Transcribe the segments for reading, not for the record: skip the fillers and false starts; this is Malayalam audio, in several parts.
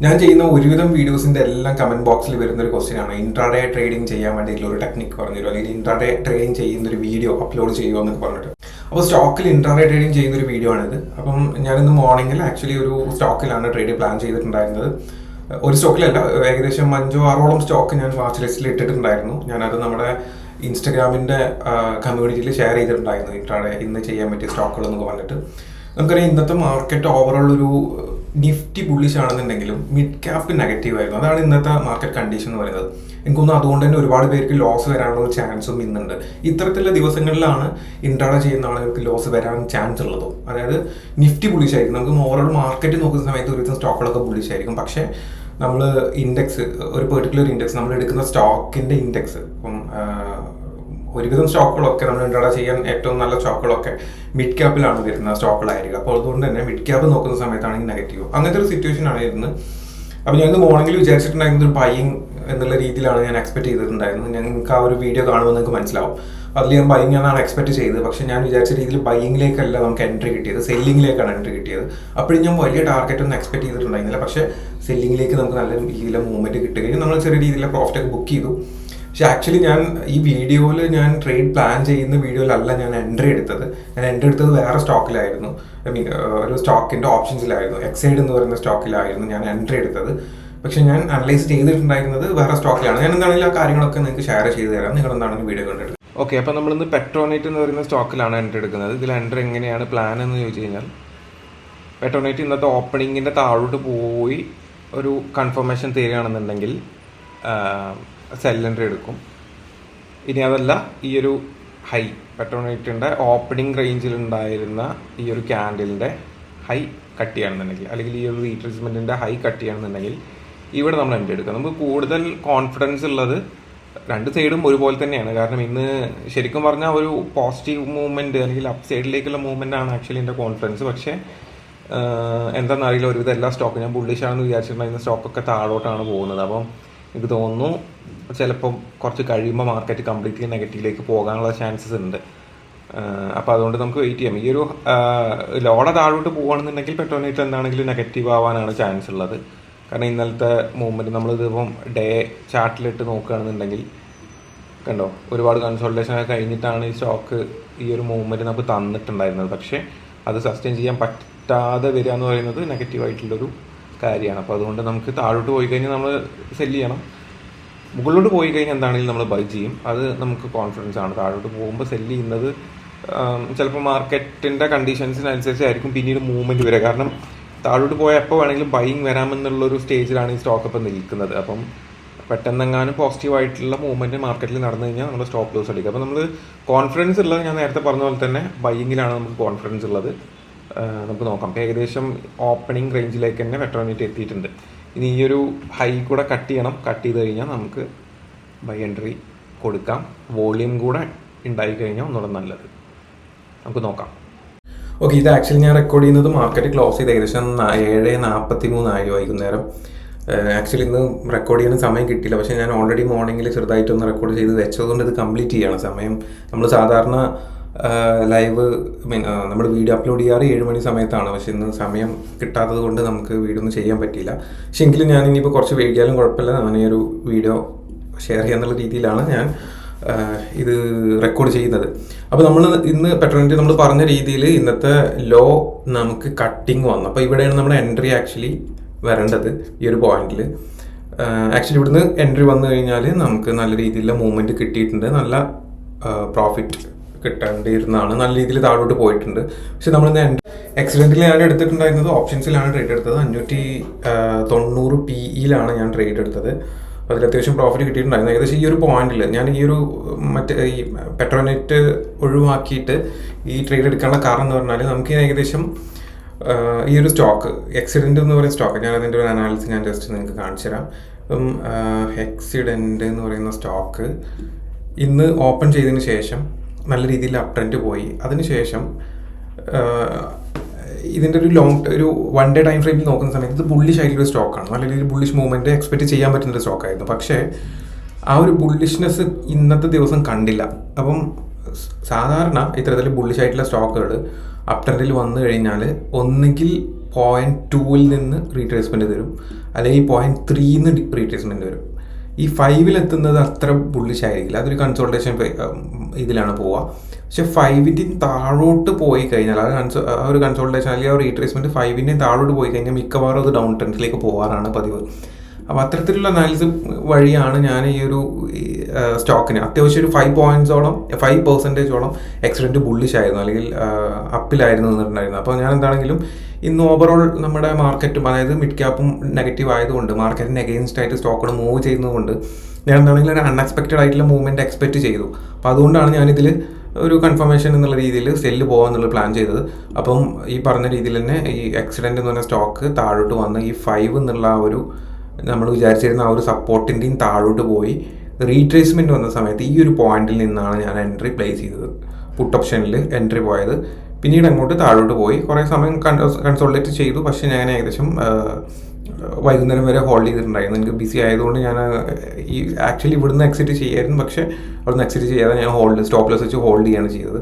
ഞാൻ ചെയ്യുന്ന ഒരുവിധം വീഡിയോസിന്റെ എല്ലാം കമന്റ് ബോക്സിൽ വരുന്ന ഒരു ക്വസ്റ്റ്യൻ ആണ്, ഇൻട്രാഡേ ട്രേഡിംഗ് ചെയ്യാൻ വേണ്ടിയിട്ടുള്ള ഒരു ടെക്നിക്ക് പറഞ്ഞുതരും, അല്ലെങ്കിൽ ഇൻട്രാഡേ ട്രേഡിംഗ് ചെയ്യുന്ന ഒരു വീഡിയോ അപ്ലോഡ് ചെയ്യുമോ എന്നൊക്കെ പറഞ്ഞിട്ട്. അപ്പോൾ സ്റ്റോക്കിൽ ഇൻട്രാഡേ ട്രേഡിംഗ് ചെയ്യുന്ന ഒരു വീഡിയോ ആണിത്. അപ്പം ഞാനിന്ന് മോർണിംഗിൽ ആക്ച്വലി ഒരു സ്റ്റോക്കിലാണ് ട്രേഡ് പ്ലാൻ ചെയ്തിട്ടുണ്ടായിരുന്നത്. ഒരു സ്റ്റോക്കിലല്ല, ഏകദേശം 5-6ഓളം സ്റ്റോക്ക് ഞാൻ വാച്ച് ലിസ്റ്റിൽ ഇട്ടിട്ടുണ്ടായിരുന്നു. ഞാനത് നമ്മുടെ ഇൻസ്റ്റഗ്രാമിൻ്റെ കമ്മ്യൂണിറ്റിയിൽ ഷെയർ ചെയ്തിട്ടുണ്ടായിരുന്നു, ഇൻട്രാഡേ ഇന്ന് ചെയ്യാൻ പറ്റിയ സ്റ്റോക്കുകൾ എന്നൊക്കെ പറഞ്ഞിട്ട്. നമുക്കറിയാം ഇന്നത്തെ മാർക്കറ്റ് ഓവറോൾ ഒരു നിഫ്റ്റി ബുള്ളിഷ് ആണെന്നുണ്ടെങ്കിലും മിഡ് ക്യാപ്പ് നെഗറ്റീവ് ആയിരുന്നു. അതാണ് ഇന്നത്തെ മാർക്കറ്റ് കണ്ടീഷൻ എന്ന് പറയുന്നത്. എനിക്കൊന്നും അതുകൊണ്ട് തന്നെ ഒരുപാട് പേർക്ക് ലോസ് വരാനുള്ള ഒരു ചാൻസും ഇന്നുണ്ട്. ഇത്തരത്തിലുള്ള ദിവസങ്ങളിലാണ് ഇൻട്രാഡേ ചെയ്യുന്ന ആളുകൾക്ക് ലോസ് വരാൻ ചാൻസ് ഉള്ളതും. അതായത് നിഫ്റ്റി ബുള്ളിഷ് ആയിരിക്കും, നമുക്ക് ഓവറോൾ മാർക്കറ്റ് നോക്കുന്ന സമയത്ത് ഒരുവിധം സ്റ്റോക്കുകളൊക്കെ ബുള്ളിഷ് ആയിരിക്കും. പക്ഷേ നമ്മൾ ഇൻഡെക്സ്, ഒരു പെർട്ടിക്കുലർ ഇൻഡെക്സ്, നമ്മൾ എടുക്കുന്ന സ്റ്റോക്കിൻ്റെ ഇൻഡെക്സ്, ഇപ്പം ഒരുവിധം സ്റ്റോക്കുകളൊക്കെ നമ്മൾ ഇൻട്രാഡേ ചെയ്യാൻ ഏറ്റവും നല്ല സ്റ്റോക്കുകളൊക്കെ മിഡ് ക്യാപ്പിലാണ് വരുന്ന സ്റ്റോക്കുകളായിരിക്കും. അപ്പോൾ അതുകൊണ്ട് തന്നെ മിഡ് ക്യാപ്പ് നോക്കുന്ന സമയത്താണെങ്കിൽ നെഗറ്റീവ്, അങ്ങനത്തെ ഒരു സിറ്റുവേഷൻ ആണ് ഇരുന്ന്. അപ്പോൾ ഞാൻ മോർണിംഗിൽ വിചാരിച്ചിട്ടുണ്ടായിരുന്നത് ഒരു ബൈയിങ് എന്നുള്ള രീതിയിലാണ് ഞാൻ എക്സ്പെക്ട് ചെയ്തിട്ടുണ്ടായിരുന്നു. നിങ്ങൾക്ക് ആ ഒരു വീഡിയോ കാണുമ്പോൾ നിങ്ങൾക്ക് മനസ്സിലാവും. അതിൽ ഞാൻ ബൈയിങ് എന്നാണ് എക്സ്പെക്ട് ചെയ്തത്. പക്ഷേ ഞാൻ വിചാരിച്ച രീതിയിൽ ബൈയിങ്ങിലേക്കല്ല നമുക്ക് എൻട്രി കിട്ടിയത്, സെല്ലിങ്ങിലേക്കാണ് എൻട്രി കിട്ടിയത്. അപ്പോഴും ഞാൻ വലിയ ടാർഗറ്റ് ഒന്നും എക്സ്പെക്ട് ചെയ്തിട്ടുണ്ടായിരുന്നില്ല. പക്ഷേ സെല്ലിങ്ങിലേക്ക് നമുക്ക് നല്ല രീതിയിലുള്ള മൂവ്മെൻറ്റ് കിട്ടുകയും നമ്മൾ ചെറിയ രീതിയിലുള്ള പ്രോഫിറ്റ് ഒക്കെ ബുക്ക് ചെയ്തു. പക്ഷെ ആക്ച്വലി ഞാൻ ഈ വീഡിയോയിൽ ഞാൻ ട്രേഡ് പ്ലാൻ ചെയ്യുന്ന വീഡിയോയിലല്ല ഞാൻ എൻട്രി എടുത്തത്. ഞാൻ എൻട്രി എടുത്തത് വേറെ സ്റ്റോക്കിലായിരുന്നു. ഐ മീൻ ഒരു സ്റ്റോക്കിൻ്റെ ഓപ്ഷൻസിലായിരുന്നു, എക്സൈഡ് എന്ന് പറയുന്ന സ്റ്റോക്കിലായിരുന്നു ഞാൻ എൻട്രി എടുത്തത്. പക്ഷെ ഞാൻ അനലൈസ് ചെയ്തിട്ടുണ്ടായിരുന്നത് വേറെ സ്റ്റോക്കിലാണ്. ഞാൻ എന്താണെങ്കിലും ആ കാര്യങ്ങളൊക്കെ നിങ്ങൾക്ക് ഷെയർ ചെയ്ത് തരാം, നിങ്ങൾ എന്താണെങ്കിലും വീഡിയോ കണ്ടിട്ട്. ഓക്കെ, അപ്പോൾ നമ്മളിന്ന് പെട്രോനെറ്റ് എന്ന് പറയുന്ന സ്റ്റോക്കിലാണ് എൻട്രി എടുക്കുന്നത്. ഇതിൽ എൻട്രി എങ്ങനെയാണ് പ്ലാൻ എന്ന് ചോദിച്ചു കഴിഞ്ഞാൽ, പെട്രോനെറ്റ് ഇന്നത്തെ ഓപ്പണിങ്ങിൻ്റെ താഴോട്ട് പോയി ഒരു കൺഫർമേഷൻ തരികയാണെന്നുണ്ടെങ്കിൽ സെൽ എൻട്രി എടുക്കും. ഇനി അതല്ല, ഈ ഒരു ഹൈ പെട്രോനെറ്റിൻ്റെ ഓപ്പണിംഗ് റേഞ്ചിലുണ്ടായിരുന്ന ഈ ഒരു ക്യാൻഡിലിൻ്റെ ഹൈ കട്ട് ചെയ്യുകയാണെന്നുണ്ടെങ്കിൽ, അല്ലെങ്കിൽ ഈ ഒരു റീട്രേസ്മെൻറ്റിൻ്റെ ഹൈ കട്ട് ചെയ്യുകയാണെന്നുണ്ടെങ്കിൽ ഇവിടെ നമ്മൾ എൻട്രി എടുക്കുക. നമുക്ക് കൂടുതൽ കോൺഫിഡൻസ് ഉള്ളത് രണ്ട് സൈഡും ഒരുപോലെ തന്നെയാണ്. കാരണം ഇന്ന് ശരിക്കും പറഞ്ഞാൽ ഒരു പോസിറ്റീവ് മൂവ്മെൻറ്റ് അല്ലെങ്കിൽ അപ്പ് സൈഡിലേക്കുള്ള മൂവ്മെൻ്റ് ആണ് ആക്ച്വലി എൻ്റെ കോൺഫിഡൻസ്. പക്ഷേ എന്താണെന്നറിയില്ല, ഒരുവിധം എല്ലാ സ്റ്റോക്കും ഞാൻ ബുള്ളിഷാണെന്ന് വിചാരിച്ചിട്ടുണ്ടായിരുന്ന സ്റ്റോക്കൊക്കെ താഴോട്ടാണ് പോകുന്നത്. അപ്പം എനിക്ക് തോന്നുന്നു ചിലപ്പം കുറച്ച് കഴിയുമ്പോൾ മാർക്കറ്റ് കംപ്ലീറ്റ്ലി നെഗറ്റീവിലേക്ക് പോകാനുള്ള ചാൻസസ് ഉണ്ട്. അപ്പോൾ അതുകൊണ്ട് നമുക്ക് വെയിറ്റ് ചെയ്യാം. ഈ ഒരു ലോഡ താഴോട്ട് പോകുകയാണെന്നുണ്ടെങ്കിൽ പെട്രോനെറ്റ് എന്താണെങ്കിലും നെഗറ്റീവ് ആവാനാണ് ചാൻസ് ഉള്ളത്. കാരണം ഇന്നലത്തെ മൂവ്മെൻറ്റ് നമ്മളിതിപ്പം ഡേ ചാർട്ടിലിട്ട് നോക്കുകയാണെന്നുണ്ടെങ്കിൽ കണ്ടോ, ഒരുപാട് കൺസോൾട്ടേഷൻ ഒക്കെ കഴിഞ്ഞിട്ടാണ് ഈ സ്റ്റോക്ക് ഈ ഒരു മൂവ്മെൻറ്റ് നമുക്ക് തന്നിട്ടുണ്ടായിരുന്നത്. പക്ഷേ അത് സസ്റ്റെയിൻ ചെയ്യാൻ പറ്റാതെ വരിക എന്ന് പറയുന്നത് നെഗറ്റീവായിട്ടുള്ളൊരു കാര്യമാണ്. അപ്പോൾ അതുകൊണ്ട് നമുക്ക് താഴോട്ട് പോയി കഴിഞ്ഞാൽ നമ്മൾ സെല്ല് ചെയ്യണം, മുകളിലോട്ട് പോയി കഴിഞ്ഞാൽ എന്താണെങ്കിലും നമ്മൾ ബൈ ചെയ്യും. അത് നമുക്ക് കോൺഫിഡൻസ് ആണ്. താഴോട്ട് പോകുമ്പോൾ സെല്ല് ചെയ്യുന്നത് ചിലപ്പോൾ മാർക്കറ്റിൻ്റെ കണ്ടീഷൻസിനനുസരിച്ചായിരിക്കും പിന്നീട് മൂവ്മെൻറ്റ് വരിക. കാരണം താഴോട്ട് പോയാൽ എപ്പോൾ വേണമെങ്കിലും ബൈയിങ് വരാമെന്നുള്ളൊരു സ്റ്റേജിലാണ് ഈ സ്റ്റോക്ക് ഇപ്പം നിൽക്കുന്നത്. അപ്പം പെട്ടെന്നെങ്ങാനും പോസിറ്റീവായിട്ടുള്ള മൂവ്മെൻറ്റ് മാർക്കറ്റിൽ നടന്നു കഴിഞ്ഞാൽ നമ്മൾ സ്റ്റോപ്പ് ലോസ് അടിക്കുക. അപ്പോൾ നമ്മൾ കോൺഫിഡൻസ് ഉള്ളത്, ഞാൻ നേരത്തെ പറഞ്ഞ പോലെ തന്നെ ബൈയിങ്ങിലാണ് നമുക്ക് കോൺഫിഡൻസ് ഉള്ളത്. നമുക്ക് നോക്കാം. ഏകദേശം ഓപ്പണിംഗ് റേഞ്ചിലേക്ക് തന്നെ പെട്രോനെറ്റ് എത്തിയിട്ടുണ്ട്. ഇനി ഈ ഒരു ഹൈ കൂടെ കട്ട് ചെയ്യണം. കട്ട് ചെയ്ത് കഴിഞ്ഞാൽ നമുക്ക് ബൈ എൻട്രി കൊടുക്കാം. വോളിയം കൂടെ ഉണ്ടായി കഴിഞ്ഞാൽ ഒന്നുകൂടെ നല്ലത്. നമുക്ക് നോക്കാം. ഓക്കെ, ഇത് ആക്ച്വലി ഞാൻ റെക്കോർഡ് ചെയ്യുന്നത് മാർക്കറ്റ് ക്ലോസ് ചെയ്ത് ഏകദേശം 7:43 വൈകുന്നേരം. ആക്ച്വലി ഇന്ന് റെക്കോർഡ് ചെയ്യാൻ സമയം കിട്ടിയില്ല. പക്ഷേ ഞാൻ ഓൾറെഡി മോർണിംഗിൽ ചെറുതായിട്ടൊന്ന് റെക്കോർഡ് ചെയ്ത് വെച്ചതുകൊണ്ട് ഇത് കംപ്ലീറ്റ് ചെയ്യണം. സമയം നമ്മൾ സാധാരണ ലൈവ് നമ്മൾ വീഡിയോ അപ്ലോഡ് ചെയ്യാറ് 7 മണി സമയത്താണ്. പക്ഷെ ഇന്ന് സമയം കിട്ടാത്തത് കൊണ്ട് നമുക്ക് വീഡിയോ ഒന്നും ചെയ്യാൻ പറ്റിയില്ല. പക്ഷെ എങ്കിലും ഞാൻ ഇനിയിപ്പോൾ കുറച്ച് വൈകിയാലും കുഴപ്പമില്ല, ഞാൻ ഈ ഒരു വീഡിയോ ഷെയർ ചെയ്യാന്നുള്ള രീതിയിലാണ് ഞാൻ ഇത് റെക്കോർഡ് ചെയ്യുന്നത്. അപ്പോൾ നമ്മൾ ഇന്ന് പെട്രോനെറ്റ് നമ്മൾ പറഞ്ഞ രീതിയിൽ ഇന്നത്തെ ലോ നമുക്ക് കട്ടിങ് വന്നു. അപ്പോൾ ഇവിടെയാണ് നമ്മുടെ എൻട്രി ആക്ച്വലി വരേണ്ടത്. ഈ ഒരു പോയിന്റിൽ ആക്ച്വലി ഇവിടുന്ന് എൻട്രി വന്നു കഴിഞ്ഞാൽ നമുക്ക് നല്ല രീതിയിലുള്ള മൂവ്മെൻറ്റ് കിട്ടിയിട്ടുണ്ട്, നല്ല പ്രോഫിറ്റ് കിട്ടേണ്ടിയിരുന്നതാണ്, നല്ല രീതിയിൽ താഴോട്ട് പോയിട്ടുണ്ട്. പക്ഷെ നമ്മളിന്ന് എക്സിഡൻറ്റിൽ ഞാൻ എടുത്തിട്ടുണ്ടായിരുന്നത് ഓപ്ഷൻസിലാണ് ട്രേഡ് എടുത്തത്. 590 PE-യിലാണ് ഞാൻ ട്രേഡ് എടുത്തത്. അതിൽ അത്യാവശ്യം പ്രോഫിറ്റ് കിട്ടിയിട്ടുണ്ടായിരുന്നു. ഏകദേശം ഈ ഒരു പോയിന്റിൽ ഞാൻ ഈ ഒരു ഈ പെട്രോനെറ്റ് ഒഴിവാക്കിയിട്ട് ഈ ട്രേഡ് എടുക്കാനുള്ള കാരണം എന്ന് പറഞ്ഞാൽ നമുക്ക് ഏകദേശം ഈ ഒരു സ്റ്റോക്ക് എക്സിഡൻറ്റ് എന്ന് പറയുന്ന സ്റ്റോക്ക്, ഞാൻ അതിൻ്റെ ഒരു അനാലിസിസ് ഞാൻ ജസ്റ്റ് നിങ്ങൾക്ക് കാണിച്ചു തരാം. ഇപ്പം എക്സിഡൻറ്റ് എന്ന് പറയുന്ന സ്റ്റോക്ക് ഇന്ന് ഓപ്പൺ ചെയ്തതിന് ശേഷം നല്ല രീതിയിൽ അപ് ട്രെൻഡ് പോയി. അതിനുശേഷം ഇതിൻ്റെ ഒരു 1 ഡേ ടൈം ഫ്രെയിമിൽ നോക്കുന്ന സമയത്ത് ഇത് ബുള്ളിഷ് ആയിട്ടുള്ള സ്റ്റോക്കാണ്. നല്ല രീതിയിൽ ബുള്ളിഷ് മൂവ്മെൻറ്റ് എക്സ്പെക്റ്റ് ചെയ്യാൻ പറ്റുന്നൊരു സ്റ്റോക്കായിരുന്നു. പക്ഷേ ആ ഒരു ബുള്ളിഷ്നെസ് ഇന്നത്തെ ദിവസം കണ്ടില്ല. അപ്പം സാധാരണ ഇത്തരത്തിൽ ബുള്ളിഷ് ആയിട്ടുള്ള സ്റ്റോക്കുകൾ അപ് ട്രെൻഡിൽ വന്നു കഴിഞ്ഞാൽ ഒന്നുകിൽ 0.2 നിന്ന് റീട്രേസ്മെൻറ്റ് തരും, അല്ലെങ്കിൽ 0.3 റീട്രേസ്മെൻറ്റ് വരും. ഈ 5 അത്ര ബുള്ളിഷ് ആയിരിക്കില്ല, അതൊരു കൺസോൾട്ടേഷൻ ഇതിലാണ് പോവുക. പക്ഷെ 5 താഴോട്ട് പോയി കഴിഞ്ഞാൽ ആ ഒരു കൺസോൾട്ടേഷൻ അല്ലെങ്കിൽ ആ റീട്രേസ്മെൻറ്റ് 5 താഴോട്ട് പോയി കഴിഞ്ഞാൽ മിക്കവാറും അത് ഡൗൺ ട്രെൻഡിലേക്ക് പോകാറാണ് പതിവ്. അപ്പോൾ അത്തരത്തിലുള്ള അനാലിസിസ് വഴിയാണ് ഞാൻ ഈ ഒരു സ്റ്റോക്കിന് അത്യാവശ്യം ഒരു 5% എക്സിഡൻറ്റ് ബുള്ളിഷ് ആയിരുന്നു, അല്ലെങ്കിൽ അപ്പിലായിരുന്നു നിന്നിട്ടുണ്ടായിരുന്നു. അപ്പോൾ ഞാൻ എന്താണെങ്കിലും ഇന്ന് ഓവറോൾ നമ്മുടെ മാർക്കറ്റും, അതായത് മിഡ് ക്യാപ്പും നെഗറ്റീവ് ആയതുകൊണ്ട്, മാർക്കറ്റിന് അഗെയിൻസ്റ്റ് ആയിട്ട് സ്റ്റോക്കുകൾ മൂവ് ചെയ്യുന്നതുകൊണ്ട് ഞാൻ എന്താണെങ്കിലും ഒരു അൺഎക്സ്പെക്റ്റഡ് ആയിട്ടുള്ള മൂവ്മെൻറ്റ് എക്സ്പെക്റ്റ് ചെയ്തു. അപ്പോൾ അതുകൊണ്ടാണ് ഞാനിതിൽ ഒരു കൺഫർമേഷൻ എന്നുള്ള രീതിയിൽ സെല്ല് പോകാമെന്നുള്ള പ്ലാൻ ചെയ്തത്. അപ്പം ഈ പറഞ്ഞ രീതിയിൽ തന്നെ ഈ ആക്സിഡൻ്റ് എന്ന് പറഞ്ഞ സ്റ്റോക്ക് താഴോട്ട് വന്ന് ഈ 5 എന്നുള്ള ആ ഒരു നമ്മൾ വിചാരിച്ചിരുന്ന ആ ഒരു സപ്പോർട്ടിൻ്റെയും താഴോട്ട് പോയി റീട്രേസ്മെൻറ്റ് വന്ന സമയത്ത് ഈ ഒരു പോയിന്റിൽ നിന്നാണ് ഞാൻ എൻട്രി പ്ലേസ് ചെയ്തത്, പുട്ട് ഓപ്ഷനിൽ എൻട്രി പോയത്. പിന്നീട് അങ്ങോട്ട് താഴോട്ട് പോയി കുറേ സമയം കൺസോൾട്ടേറ്റ് ചെയ്തു. പക്ഷേ ഞാൻ ഏകദേശം വൈകുന്നേരം വരെ ഹോൾഡ് ചെയ്തിട്ടുണ്ടായിരുന്നു. എനിക്ക് ബിസി ആയതുകൊണ്ട് ഞാൻ ഈ ആക്ച്വലി ഇവിടുന്ന് എക്സിറ്റ് ചെയ്യായിരുന്നു, പക്ഷേ അവിടുന്ന് എക്സിറ്റ് ചെയ്യാതെ ഞാൻ സ്റ്റോപ്പ് ലോസ് വെച്ച് ഹോൾഡ് ചെയ്യാണ് ചെയ്തത്,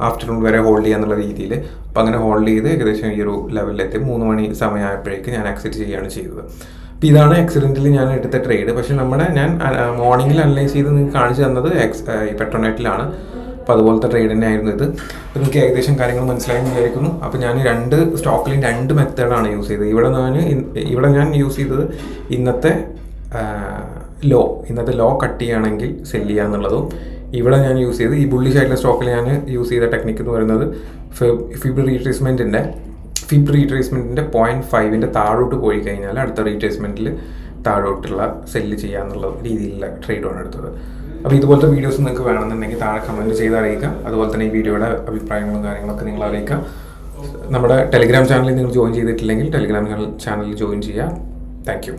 ആഫ്റ്റർനൂൺ വരെ ഹോൾഡ് ചെയ്യാന്നുള്ള രീതിയിൽ. അപ്പോൾ അങ്ങനെ ഹോൾഡ് ചെയ്ത് ഏകദേശം ഈ ഒരു ലെവലിലെത്തി 3 മണി സമയമായപ്പോഴേക്ക് ഞാൻ എക്സിറ്റ് ചെയ്യാണ് ചെയ്തത്. അപ്പോൾ ഇതാണ് ആക്സിഡൻറ്റിൽ ഞാൻ എടുത്ത ട്രേഡ്. പക്ഷേ ഞാൻ മോർണിംഗിൽ അനലൈസ് ചെയ്ത് നിങ്ങൾക്ക് കാണിച്ചു തന്നത് ഈ പെട്രോനെറ്റിലാണ്. അപ്പോൾ അതുപോലത്തെ ട്രേഡ് തന്നെ ആയിരുന്നു ഇത്. അപ്പോൾ നിങ്ങൾക്ക് ഏകദേശം കാര്യങ്ങൾ മനസ്സിലായെന്ന് വിചാരിക്കുന്നു. അപ്പോൾ ഞാൻ 2 സ്റ്റോക്കിലും 2 മെത്തേഡാണ് യൂസ് ചെയ്തത്. ഇവിടെ ഞാൻ യൂസ് ചെയ്തത് ഇന്നത്തെ ലോ കട്ട് ചെയ്യുകയാണെങ്കിൽ സെല് ചെയ്യുക എന്നുള്ളതും, ഇവിടെ ഞാൻ യൂസ് ചെയ്ത് ഈ ബുള്ളിഷ് ആയിട്ടുള്ള സ്റ്റോക്കിൽ ഞാൻ യൂസ് ചെയ്ത ടെക്നിക്ക് എന്ന് പറയുന്നത് ഫിബ് റീട്രേസ്മെൻറ്റിൻ്റെ 0.5 താഴോട്ട് പോയി കഴിഞ്ഞാൽ അടുത്ത റീട്രേസ്മെൻറ്റിൽ താഴോട്ടുള്ള സെല്ല് ചെയ്യാന്നുള്ള രീതിയിലുള്ള ട്രേഡാണ് എടുത്തത്. അപ്പോൾ ഇതുപോലത്തെ വീഡിയോസ് നിങ്ങൾക്ക് വേണമെന്നുണ്ടെങ്കിൽ താഴെ കമൻറ്റ് ചെയ്ത് അറിയിക്കുക. അതുപോലെ തന്നെ ഈ വീഡിയോയുടെ അഭിപ്രായങ്ങളും കാര്യങ്ങളൊക്കെ നിങ്ങൾ അറിയിക്കുക. നമ്മുടെ ടെലിഗ്രാം ചാനലിൽ നിങ്ങൾ ജോയിൻ ചെയ്തിട്ടില്ലെങ്കിൽ ടെലിഗ്രാം ചാനലിൽ ജോയിൻ ചെയ്യുക. Thank you.